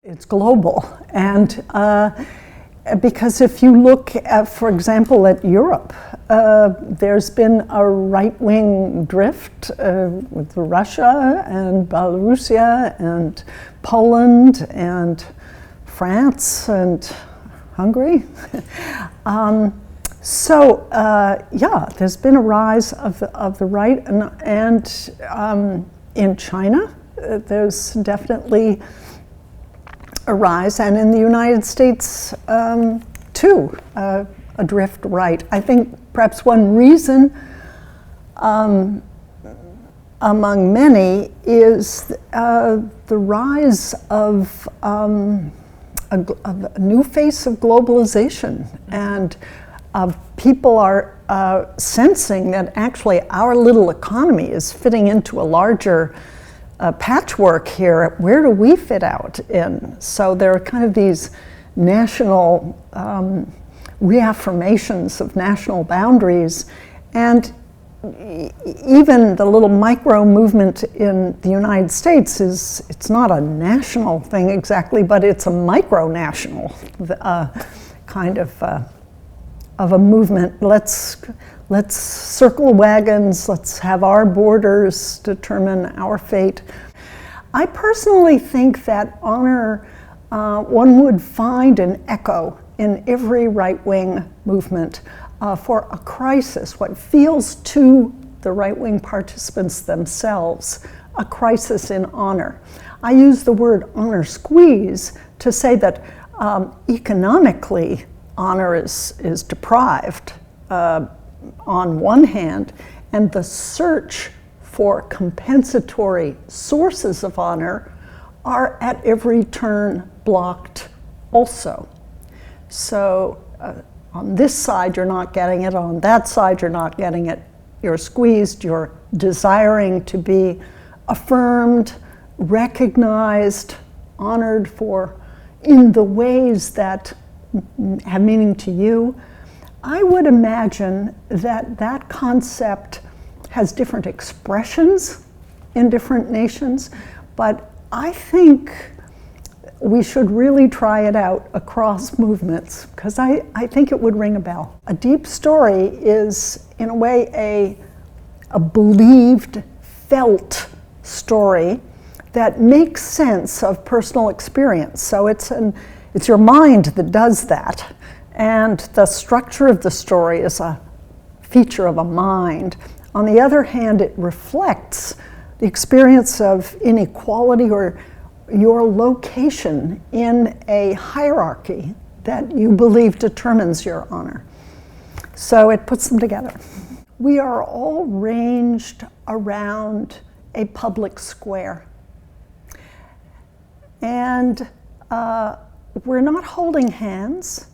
It's global, and because if you look at, for example, at Europe, there's been a right-wing drift with Russia and Belarusia and Poland and France and Hungary. Yeah, there's been a rise of the right, and in China, there's definitely a rise, and in the United States too, a drift right. I think perhaps one reason among many is the rise of a new face of globalization, and people are sensing that actually our little economy is fitting into a larger patchwork here. Where do we fit out in? So there are kind of these national reaffirmations of national boundaries, and even the little micro movement in the United States it's not a national thing exactly, but it's a micro-national kind of a movement. Let's circle wagons, let's have our borders determine our fate. I personally think that honor, one would find an echo in every right-wing movement for a crisis, what feels to the right-wing participants themselves a crisis in honor. I use the word honor squeeze to say that economically honor is deprived on one hand, and the search for compensatory sources of honor are at every turn blocked also. So on this side you're not getting it, on that side you're not getting it, you're squeezed, you're desiring to be affirmed, recognized, honored for in the ways that have meaning to you. I would imagine that that concept has different expressions in different nations, but I think we should really try it out across movements, because I think it would ring a bell. A deep story is, in a way, a believed, felt story that makes sense of personal experience. So it's your mind that does that. And the structure of the story is a feature of a mind. On the other hand, it reflects the experience of inequality or your location in a hierarchy that you believe determines your honor. So it puts them together. We are all ranged around a public square. And we're not holding hands.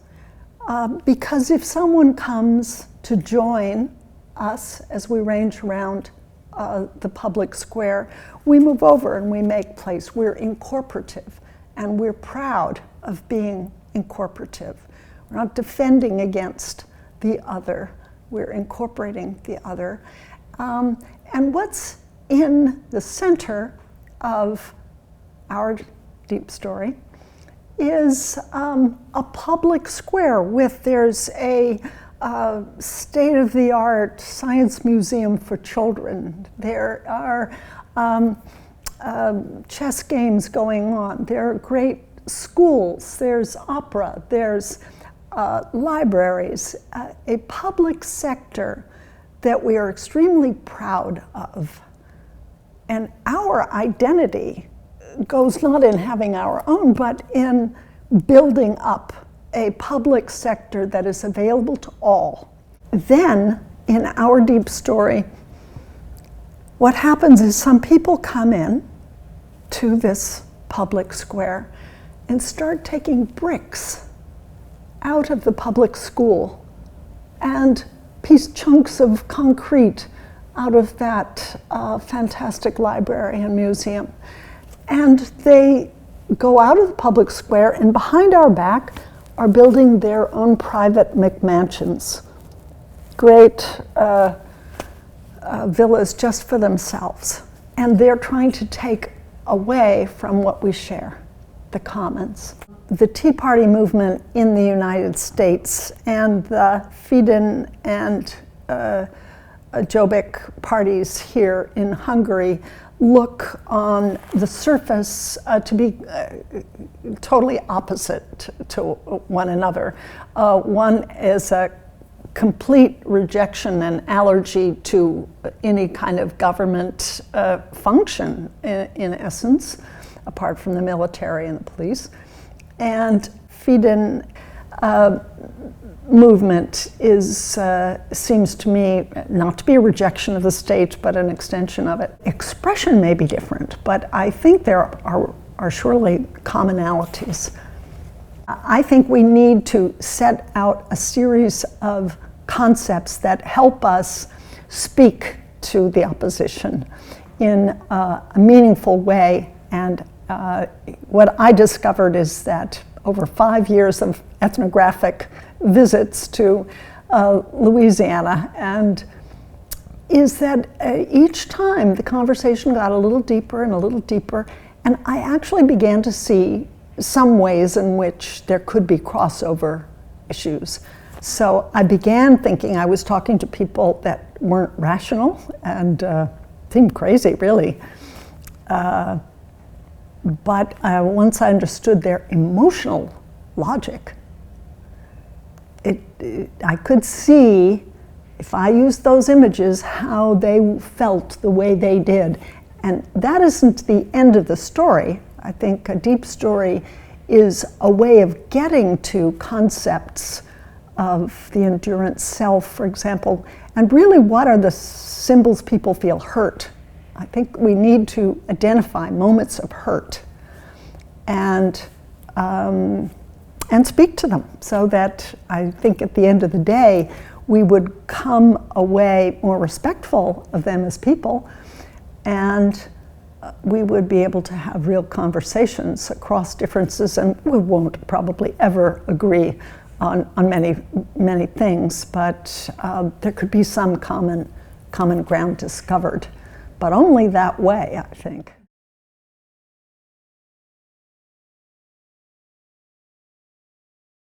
Because if someone comes to join us as we range around the public square, we move over and we make place. We're incorporative, and we're proud of being incorporative. We're not defending against the other, we're incorporating the other. And what's in the center of our deep story is a public square there's a state-of-the-art science museum for children. There are chess games going on. There are great schools. There's opera. There's libraries. A public sector that we are extremely proud of. And our identity goes not in having our own, but in building up a public sector that is available to all. Then, in our deep story, what happens is some people come in to this public square and start taking bricks out of the public school and chunks of concrete out of that fantastic library and museum. And they go out of the public square, and behind our back are building their own private McMansions, great villas just for themselves. And they're trying to take away from what we share. the commons. The Tea Party movement in the United States and the Fidesz and Jobbik parties here in Hungary look on the surface to be totally opposite to one another. One is a complete rejection and allergy to any kind of government function, in essence, apart from the military and the police. And Fidesz movement seems to me not to be a rejection of the state, but an extension of it. Expression may be different, but I think there are surely commonalities. I think we need to set out a series of concepts that help us speak to the opposition in a meaningful way. And what I discovered is that over 5 years of ethnographic visits to Louisiana, and is that each time the conversation got a little deeper and a little deeper, and I actually began to see some ways in which there could be crossover issues. So I began thinking I was talking to people that weren't rational and seemed crazy, really. But once I understood their emotional logic, I could see, if I used those images, how they felt the way they did. And that isn't the end of the story. I think a deep story is a way of getting to concepts of the endurance self, for example, and really what are the symbols people feel hurt. I think we need to identify moments of hurt and speak to them, so that I think at the end of the day we would come away more respectful of them as people, and we would be able to have real conversations across differences, and we won't probably ever agree on many things, but there could be some common ground discovered, but only that way, I think.